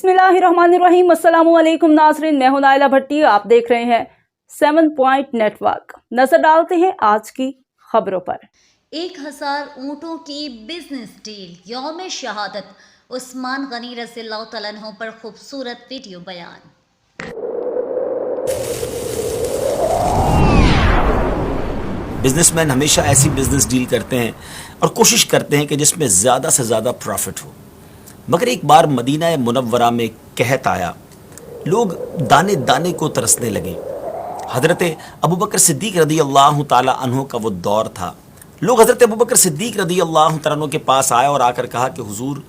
बिस्मिल्लाहिर्रहमानिर्रहीम। अस्सलामु अलैकुम नाज़रीन, मैं हूं नाइला भट्टी। आप देख रहे हैं 7 पॉइंट नेटवर्क। नजर डालते हैं आज की खबरों पर। 1000 ऊँटों की बिजनेस डील, यौम शहादत उस्मान गनी रज़ियल्लाहु तआला अन्हु पर खूबसूरत वीडियो बयान। बिजनेसमैन हमेशा ऐसी बिजनेस डील करते हैं और कोशिश करते हैं कि जिसमें ज़्यादा से ज़्यादा प्रॉफिट हो। मगर एक बार मदीना मुनव्वरा में कहत आया, लोग दाने दाने को तरसने लगे। हज़रत अबू बकर सिद्दीक़ रज़ी अल्लाह ताला अन्हु का वो दौर था। लोग हज़रत अबू बकर सिद्दीक़ रज़ी अल्लाह ताला अन्हु के पास आए और आकर कहा कि हुजूर,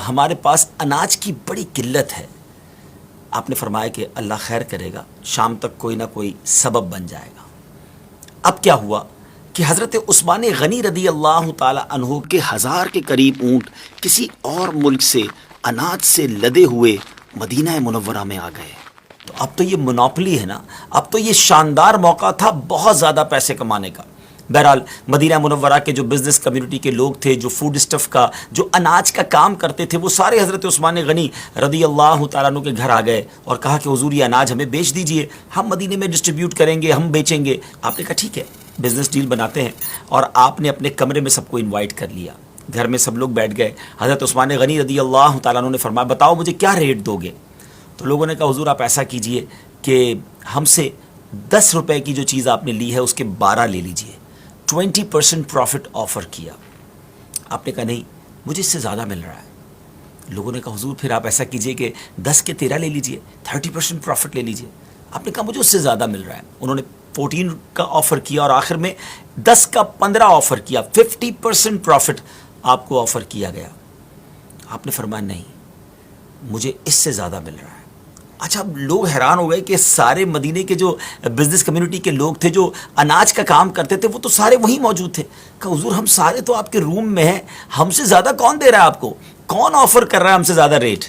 हमारे पास अनाज की बड़ी किल्लत है। आपने फरमाया कि अल्लाह खैर करेगा, शाम तक कोई ना कोई सबब बन जाएगा। अब क्या हुआ कि हज़रत उस्मान गनी रज़ी अल्लाह ताला अन्हु के 1000 के करीब ऊँट किसी और मुल्क से अनाज से लदे हुए मदीना मुनव्वरा में आ गए। तो अब तो ये मोनोपोली है ना, अब तो ये शानदार मौका था बहुत ज़्यादा पैसे कमाने का। बहरहाल मदीना मुनव्वरा के जो बिज़नेस कम्युनिटी के लोग थे, जो फूड स्टफ़ का, जो अनाज का काम करते थे, वो सारे हज़रत उस्मान गनी रज़ी अल्लाह ताला अन्हु के घर आ गए और कहा कि हुजूर ये अनाज हमें बेच दीजिए, हम मदीने में डिस्ट्रीब्यूट करेंगे, हम बेचेंगे। आपने कहा ठीक है, बिज़नेस डील बनाते हैं। और आपने अपने कमरे में सबको इन्वाइट कर लिया, घर में सब लोग बैठ गए। हज़रत उस्मान गनी रज़ी अल्लाह ताला अन्हु ने फरमाया, बताओ मुझे क्या रेट दोगे? तो लोगों ने कहा हुजूर आप ऐसा कीजिए कि हमसे 10 रुपए की जो चीज़ आपने ली है उसके 12 ले लीजिए। 20% प्रॉफिट ऑफ़र किया। आपने कहा नहीं, मुझे इससे ज़्यादा मिल रहा है। लोगों ने कहा हुजूर फिर आप ऐसा कीजिए कि 10 के 13 ले लीजिए, 30% प्रॉफिट ले लीजिए। आपने कहा मुझे उससे ज़्यादा मिल रहा है। उन्होंने 14 का ऑफ़र किया और आखिर में 10 का 15 ऑफ़र किया। 50% प्रॉफिट आपको ऑफ़र किया गया। आपने फरमाया नहीं, मुझे इससे ज़्यादा मिल रहा है। अच्छा, अब लोग हैरान हो गए कि सारे मदीने के जो बिज़नेस कम्युनिटी के लोग थे, जो अनाज का काम करते थे, वो तो सारे वहीं मौजूद थे। कहा हुजूर हम सारे तो आपके रूम में हैं, हमसे ज़्यादा कौन दे रहा है आपको? कौन ऑफ़र कर रहा है हमसे ज़्यादा रेट?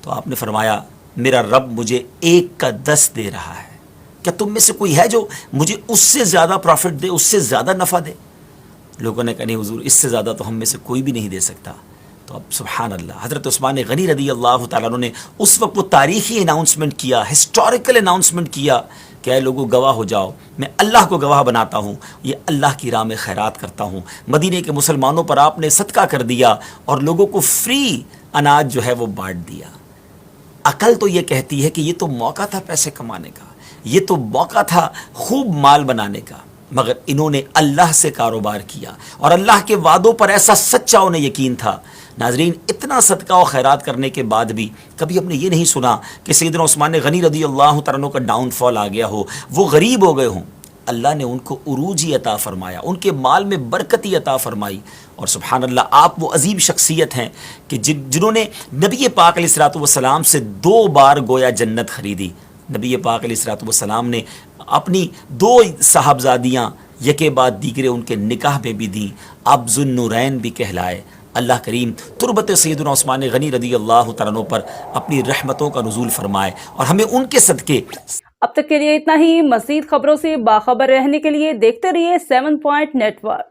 तो आपने फरमाया मेरा रब मुझे 1 का 10 दे रहा है। क्या तुम में से कोई है जो मुझे उससे ज़्यादा प्रॉफिट दे, उससे ज़्यादा नफ़ा दे? लोगों ने कहा नहीं हुजूर, इससे ज़्यादा तो हम में से कोई भी नहीं दे सकता। तो अब सुभान अल्लाह, हज़रत उस्मान गनी रज़ी अल्लाह ताला अन्हु ने उस वक्त वो तारीख़ी अनाउंसमेंट किया, हिस्टोरिकल अनाउंसमेंट किया कि ऐ लोगों गवाह हो जाओ, मैं अल्लाह को गवाह बनाता हूँ, ये अल्लाह की राह में खैरात करता हूँ। मदीने के मुसलमानों पर आपने सदका कर दिया और लोगों को फ्री अनाज जो है वो बांट दिया। अकल तो ये कहती है कि ये तो मौका था पैसे कमाने का, ये तो मौका था खूब माल बनाने का, मगर इन्होंने अल्लाह से कारोबार किया और अल्लाह के वादों पर ऐसा सच्चा उन्हें यकीन था। नाजरीन, इतना सदका और खैरात करने के बाद भी कभी हमने ये नहीं सुना कि सैयदना उस्मान गनी रज़ी अल्लाह ताला अन्हु का डाउनफॉल आ गया हो, वो गरीब हो गए हों। अल्लाह ने उनको उरूजी अता फरमाया, उनके माल में बरकती अता फरमाई। और सुभान अल्लाह, आप वो अजीब शख्सियत हैं कि जिन्होंने नबी पाक अलैहिस्सलातु वस्सलाम से 2 बार गोया जन्नत खरीदी। नबी पाक अलैहिस्सलातु वस्सलाम ने अपनी 2 साहबजादियाँ यके बाद दीगरे उनके निकाह में भी दी, अब ज़ुन्नुरैन भी कहलाए। अल्लाह करीम तुरबत सैयदना उस्मान गनी रज़ी अल्लाह ताला अन्हु पर अपनी रहमतों का नुज़ूल फरमाए और हमें उनके सदके। अब तक के लिए इतना ही। मज़ीद खबरों से बाखबर रहने के लिए देखते रहिए 7 पॉइंट नेटवर्क।